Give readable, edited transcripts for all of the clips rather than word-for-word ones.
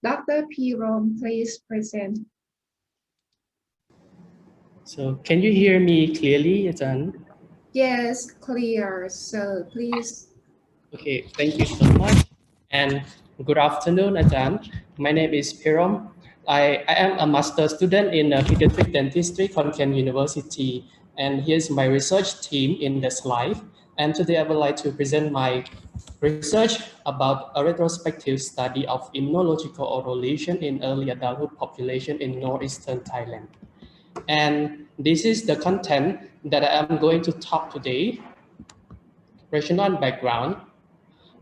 Dr. Phearom, please present. So can you hear me clearly, Ajahn? Yes, clear. So please. Okay, thank you so much. And good afternoon, Ajahn. My name is Phearom. I am a master student in pediatric dentistry from Kent University. And here's my research team in the slide. And today I would like to present my research about a retrospective study of immunological oral lesion in early adulthood population in Northeastern Thailand. And this is the content that I am going to talk today. Rational background.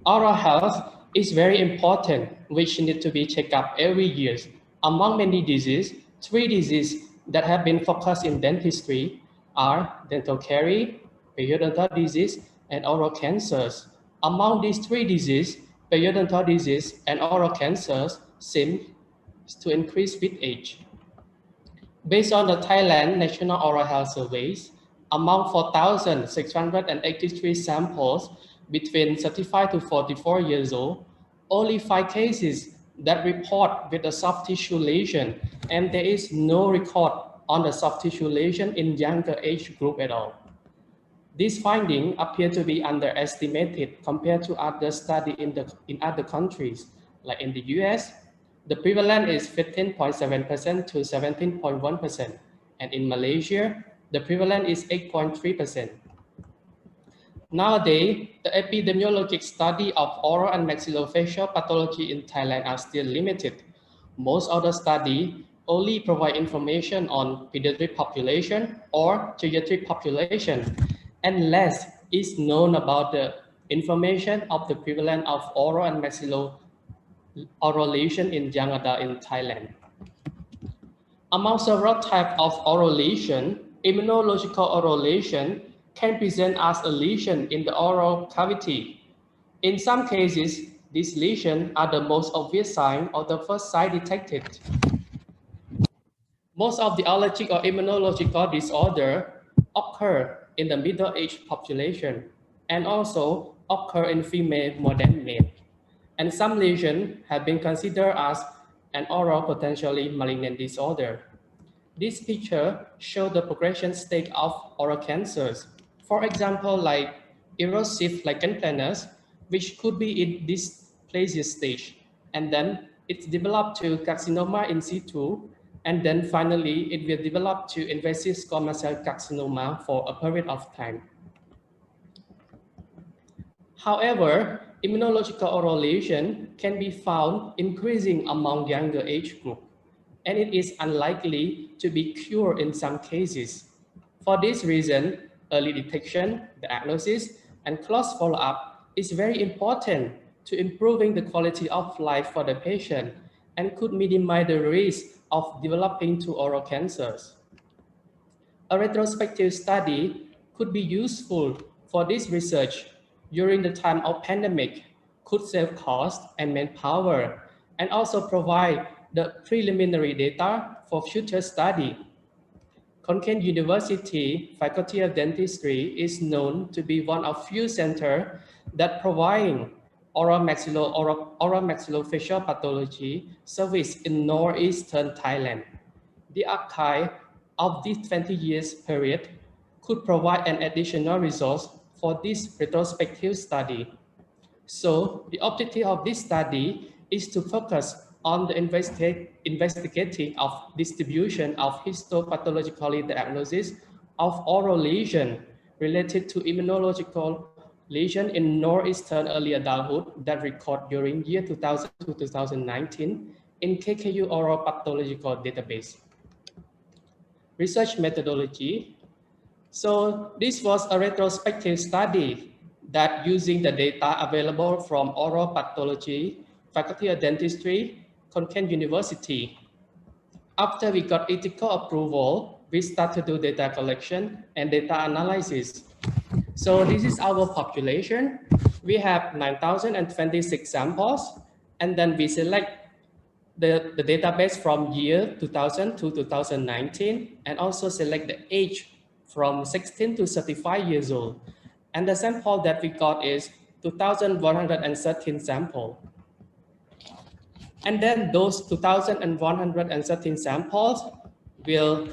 Oral health is very important, which need to be checked up every year. Among many diseases, 3 diseases that have been focused in dentistry are dental caries, periodontal disease, and oral cancers. Among these 3 diseases, periodontal disease and oral cancers seem to increase with age. Based on the Thailand National Oral Health Surveys, among 4,683 samples between 35 to 44 years old, only 5 cases that report with a soft tissue lesion, and there is no record on the soft tissue lesion in younger age group at all. These findings appear to be underestimated compared to other studies in other countries, like in the US. The prevalence is 15.7% to 17.1%, and in Malaysia, the prevalence is 8.3%. Nowadays, the epidemiologic study of oral and maxillofacial pathology in Thailand are still limited. Most of the study only provide information on pediatric population or geriatric population, and less is known about the information of the prevalence of oral and maxillofacial lesion in young adult in Thailand. Among several types of oral lesion, immunological oral lesion can present as a lesion in the oral cavity. In some cases, these lesions are the most obvious sign or the first sign detected. Most of the allergic or immunological disorder occur in the middle-aged population and also occur in female more than male. And some lesions have been considered as an oral potentially malignant disorder. This picture shows the progression stage of oral cancers. For example, like erosive lichen planus, which could be in this dysplasia stage, and then it's developed to carcinoma in situ, and then finally it will develop to invasive squamous cell carcinoma for a period of time. However, immunological oral lesion can be found increasing among younger age group, and it is unlikely to be cured in some cases. For this reason, early detection, diagnosis, and close follow-up is very important to improving the quality of life for the patient and could minimize the risk of developing two oral cancers. A retrospective study could be useful for this research during the time of pandemic, could save cost and manpower, and also provide the preliminary data for future study. Kent University Faculty of Dentistry is known to be one of few centers that provide oral maxillofacial pathology service in Northeastern Thailand. The archive of this 20 years period could provide an additional resource for this retrospective study. So the objective of this study is to focus on the investigating of distribution of histopathologically diagnosis of oral lesion related to immunological lesion in Northeastern early adulthood that record during year 2000 to 2019 in KKU oral pathological database. Research methodology. So this was a retrospective study that using the data available from oral pathology, Faculty of Dentistry, Kent University. After we got ethical approval, we started to do data collection and data analysis. So this is our population. We have 9,026 samples, and then we select the database from year 2000 to 2019, and also select the age from 16 to 35 years old. And the sample that we got is 2,113 sample. And then those 2,113 samples were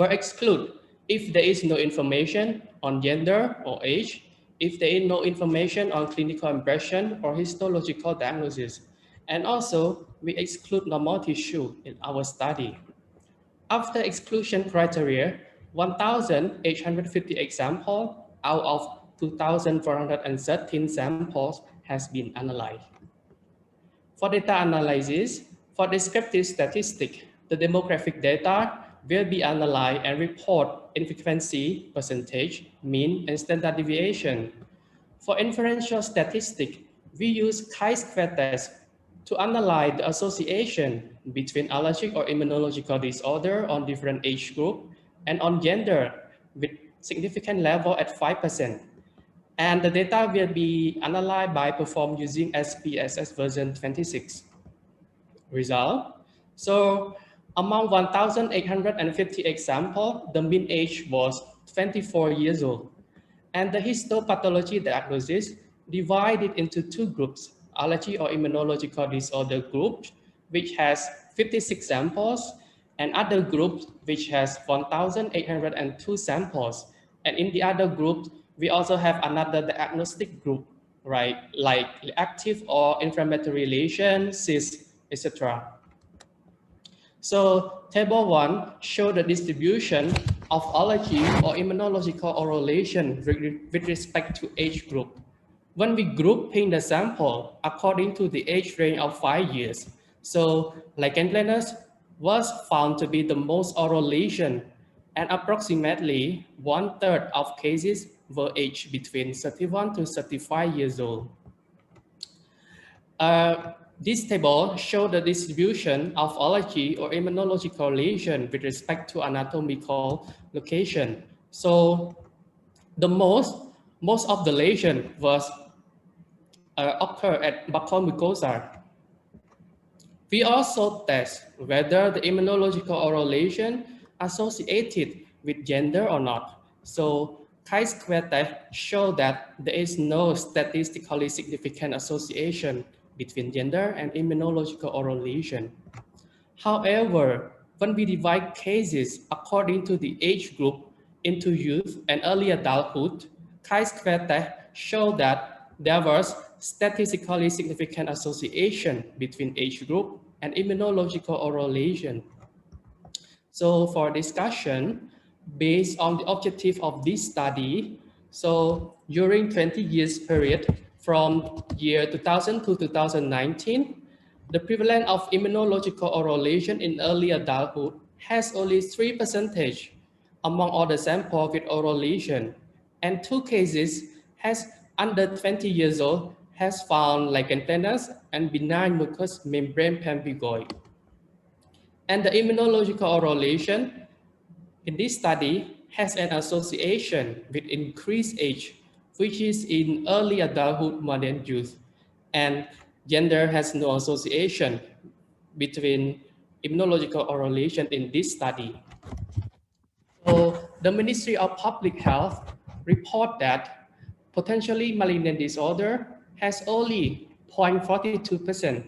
excluded if there is no information on gender or age, if there is no information on clinical impression or histological diagnosis. And also, we exclude normal tissue in our study. After exclusion criteria, 1,850 samples out of 2,413 samples has been analyzed. For data analysis, for descriptive statistics, the demographic data will be analyzed and report in frequency, percentage, mean, and standard deviation. For inferential statistics, we use chi-square test to analyze the association between allergic or immunological disorder on different age group and on gender with significant level at 5%. And the data will be analyzed by performed using SPSS version 26. Result. So among 1,858 samples, the mean age was 24 years old. And the histopathology diagnosis divided into two groups, allergy or immunological disorder group, which has 56 samples, and other group, which has 1,802 samples. And in the other group, we also have another diagnostic group, right? Like active or inflammatory lesions, cysts, etc. So table 1 shows the distribution of allergy or immunological correlation with respect to age group. When we grouping the sample according to the age range of 5 years, so lichen planus was found to be the most oral lesion, and approximately 1/3 of cases were aged between 31 to 35 years old. This table shows the distribution of allergy or immunological lesion with respect to anatomical location. So the most of the lesion was occur at buccal mucosa. We also test whether the immunological oral lesion associated with gender or not. So chi-square test show that there is no statistically significant association between gender and immunological oral lesion. However, when we divide cases according to the age group into youth and early adulthood, chi-square test show that there was statistically significant association between age group and immunological oral lesion. So for discussion, based on the objective of this study, so during 20 years period from year 2000 to 2019, the prevalence of immunological oral lesion in early adulthood has only 3% among all the samples with oral lesion, and 2 cases has under 20 years old has found lichen planus and benign mucous membrane pemphigoid. And the immunological oral lesion in this study has an association with increased age, which is in early adulthood more than youth, and gender has no association between immunological oral lesion in this study. So the Ministry of Public Health report that potentially malignant disorder has only 0.42%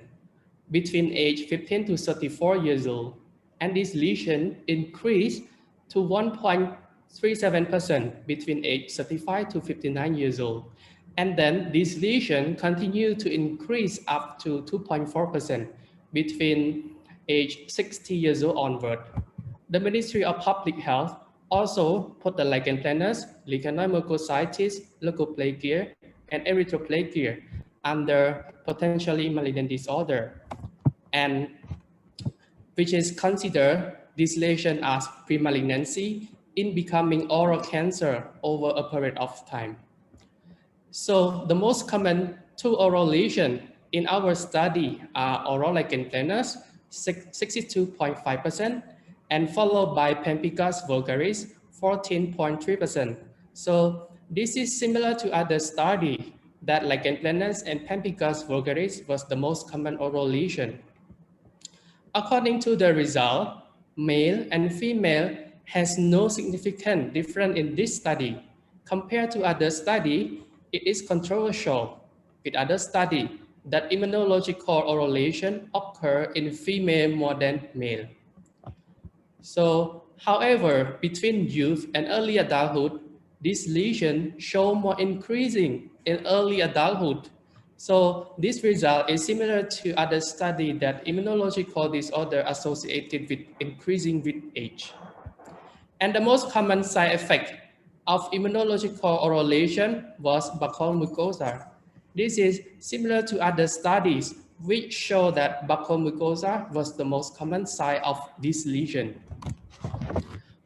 between age 15 to 34 years old, and this lesion increased to 1.37% between age 35 to 59 years old. And then this lesion continued to increase up to 2.4% between age 60 years old onward. The Ministry of Public Health also put the lichen planus, lichenoid mucositis, leukoplakia, and erythroplakia under potentially malignant disorder, and which is considered this lesion as pre-malignancy in becoming oral cancer over a period of time. So the most common 2 oral lesions in our study are oral lichen planus, 62.5%, and followed by pemphigus vulgaris, 14.3%. So this is similar to other study that lichen planus and pemphigus vulgaris was the most common oral lesion. According to the result, male and female has no significant difference in this study. Compared to other study, it is controversial. With other study, that immunological correlation occur in female more than male. So, however, between youth and early adulthood, this lesion show more increasing in early adulthood. So this result is similar to other study that immunological disorder associated with increasing with age. And the most common side effect of immunological correlation was buccal mucosa. This is similar to other studies which show that buccal mucosa was the most common site of this lesion.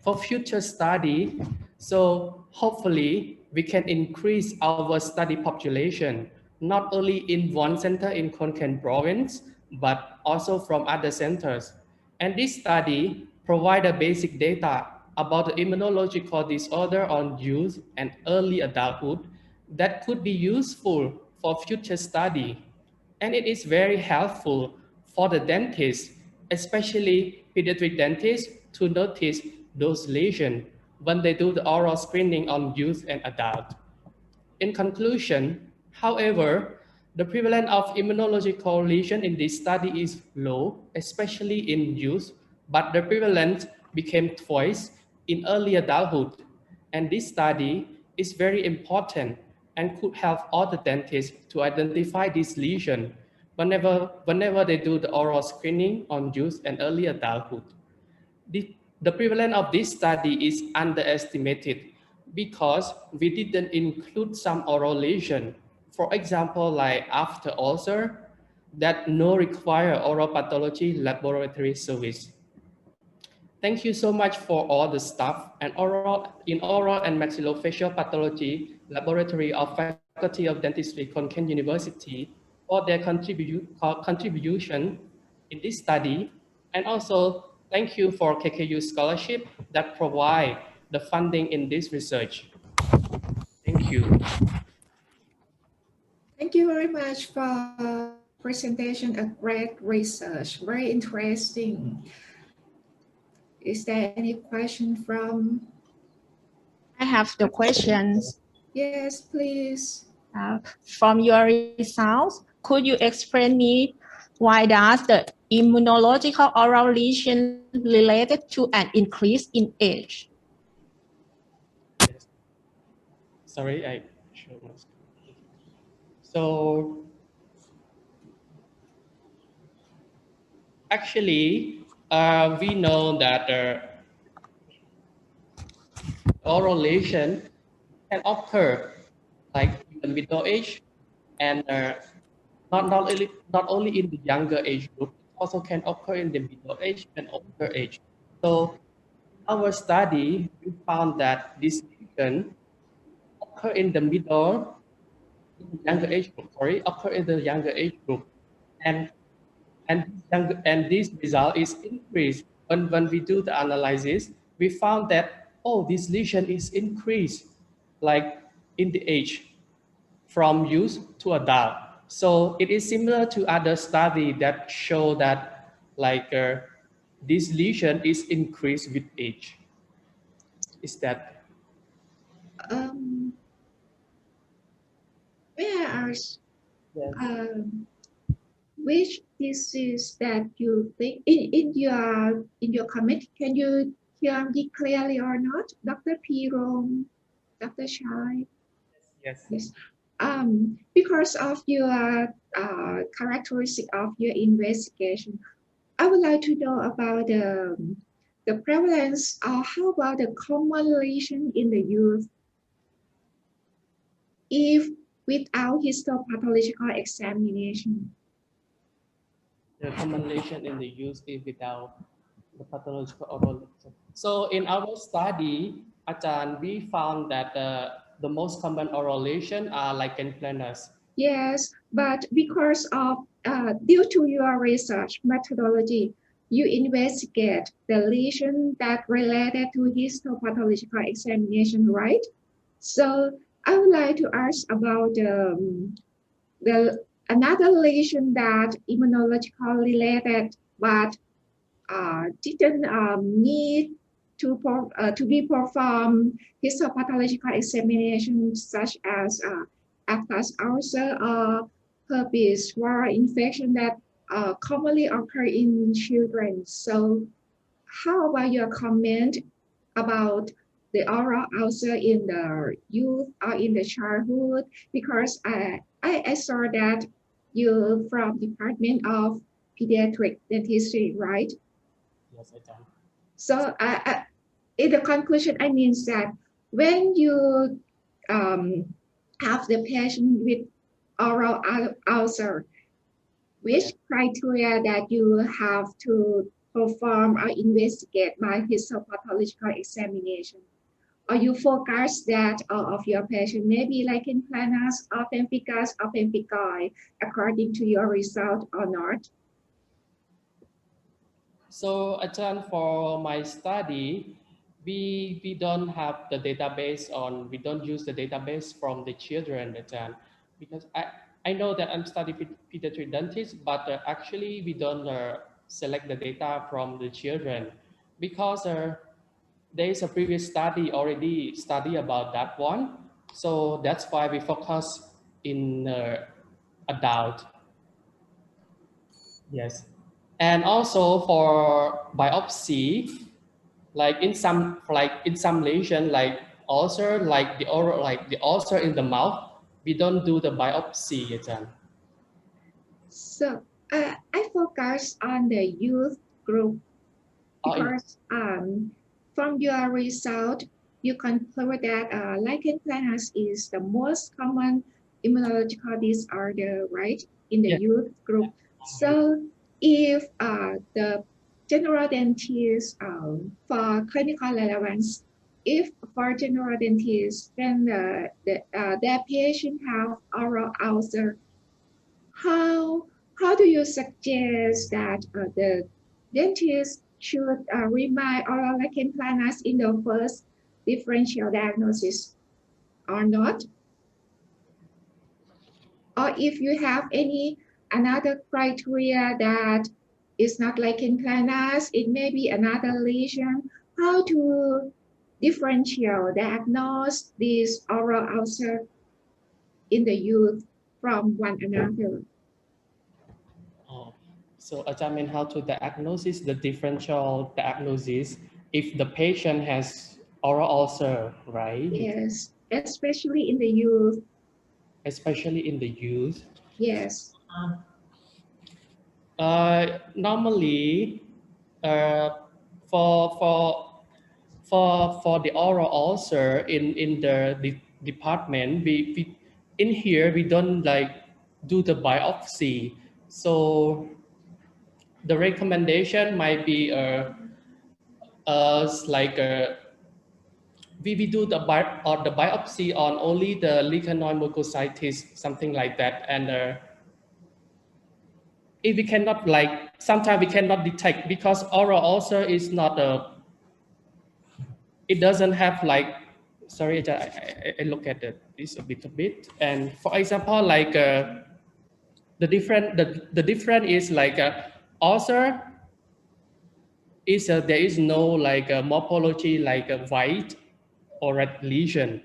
For future study, so hopefully we can increase our study population, not only in one center in Khon Kaen province, but also from other centers. And this study provide a basic data about the immunological disorder on youth and early adulthood that could be useful for future study. And it is very helpful for the dentist, especially pediatric dentists, to notice those lesions when they do the oral screening on youth and adult. In conclusion, however, the prevalence of immunological lesion in this study is low, especially in youth, but the prevalence became twice in early adulthood. And this study is very important and could help all the dentists to identify this lesion whenever they do the oral screening on youth and early adulthood. The prevalence of this study is underestimated because we didn't include some oral lesion. For example, like after ulcer, that no require oral pathology laboratory service. Thank you so much for all the staff and oral and maxillofacial pathology laboratory of Faculty of Dentistry, Khon Kaen University for their contribution in this study. And also thank you for KKU scholarship that provide the funding in this research. Thank you. Thank you very much for presentation of great research. Very interesting. Is there any question from? I have the questions. Yes, please. From your results, could you explain me why does the immunological oral lesion related to an increase in age? Yes. Sorry, I showed my screen. So actually, we know that oral lesion can occur like in the middle age and not only in the younger age group, it also can occur in the middle age and older age. So in our study, we found that this lesion occur in the middle, in the younger age group, occur in the younger age group. And this result is increased when we do the analysis. We found that, oh, this lesion is increased like in the age from youth to adult. So it is similar to other study that show that like this lesion is increased with age. Is that? May I ask, Yes. which disease that you think in your comment? Can you hear me clearly or not, Dr. Phearom, Dr. Chhe? Yes. Yes. Because of your characteristic of your investigation, I would like to know about the prevalence or how about the common lesion in the youth if without histopathological examination. The common lesion in the youth is without the pathological oral lesion. So in our study, Achan, we found that the most common oral lesion are lichen planus. Yes, but because of due to your research methodology, you investigate the lesion that related to histopathological examination, right? So I would like to ask about the another lesion that immunological related, but didn't need to be performed histopathological examination such as aphthous ulcer or herpes viral infection that commonly occur in children. So how about your comment about the oral ulcer in the youth or in the childhood? Because I saw that you from Department of Pediatric Dentistry, right? Yes, Ajahn. So in the conclusion, I mean that when you um, have the patient with oral ulcer, which criteria that you have to perform or investigate by histopathological examination? Or you focus that of your patient, maybe lichen planus, or pemphigus, or pemphigoid, according to your result or not? So, Ajahn, for my study, we don't have the database on, we don't use the database from the children, Ajahn, because I know that I'm studying pediatric dentist, but actually we don't select the data from the children because there is a previous study already study about that one. So that's why we focus in adult. Yes. And also for biopsy, like in some lesion, like ulcer, like the oral, like the ulcer in the mouth, we don't do the biopsy, Ajahn. So I focus on the youth group Or in, because from your result, you conclude that lichen planus is the most common immunological disorder, right, in the yeah, youth group. So if the general dentist for clinical relevance, if for general dentist, then their patient have oral ulcer, how how do you suggest that the dentist should remind oral lichen planus in the first differential diagnosis or not? Or if you have any another criteria that is not lichen planus, it may be another lesion, how to differential diagnose this oral ulcer in the youth from one another? oh, so Ajahn mean how to diagnosis the differential diagnosis if the patient has oral ulcer, right? Yes, especially in the youth. Especially in the youth. Yes. Normally, uh, for for for the oral ulcer in the department, we in here we don't like do the biopsy. So the recommendation might be like we do the biopsy on only the lichenoid mucositis, something like that, and if we cannot like sometimes we cannot detect because oral ulcer is not a it doesn't have like sorry I look at this a bit and for example like the different is like ulcer is there is no like morphology like a white or red lesion.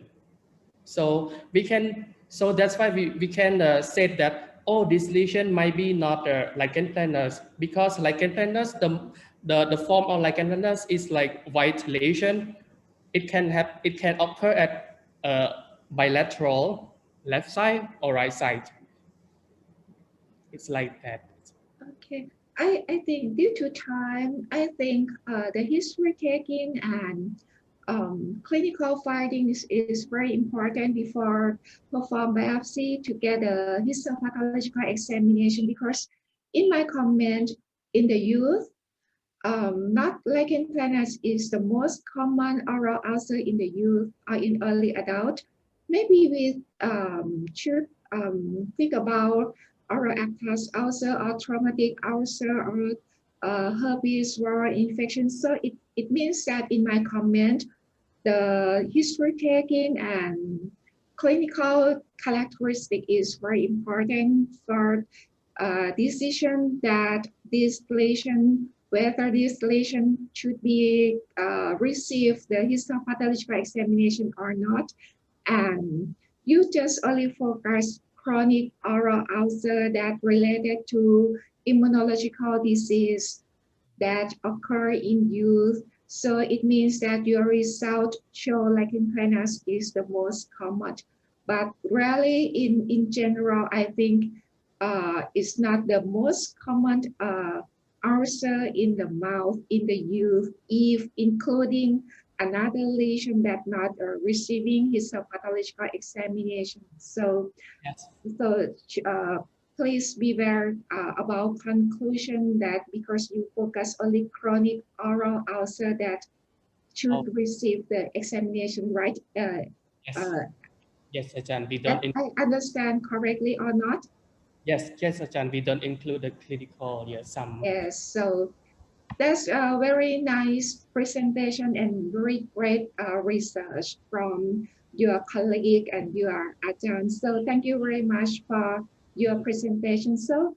So we can, so that's why we can say that, oh, this lesion might be not lichen planus because lichen planus, the form of lichen planus is like white lesion. It can occur at bilateral left side or right side. It's like that. Okay. I think due to time, I think the history taking and clinical findings is very important before perform biopsy to get a histopathological examination because in my comment in the youth, not lichen planus is the most common oral ulcer in the youth or in early adult. Maybe we should think about oral actus ulcer or traumatic ulcer or herpes viral infection. So it means that in my comment, the history taking and clinical characteristic is very important for decision that this lesion, whether this lesion should be receive the histopathological examination or not. And you just only focus chronic oral ulcer that related to immunological disease that occur in youth. So it means that your result show lichen planus is the most common. But really, in general, I think it's not the most common ulcer in the mouth in the youth, if including another lesion that not receiving histopathological examination. So, Yes. please beware about conclusion that because you focus only chronic oral ulcer that should receive the examination, right? Yes. Yes, Ajahn, we That don't. I understand correctly or not? Yes, Ajahn, we don't include the clinical. Yes, some. Yes. So that's a very nice presentation and very great research from your colleague and your adjunct. So thank you very much for your presentation. So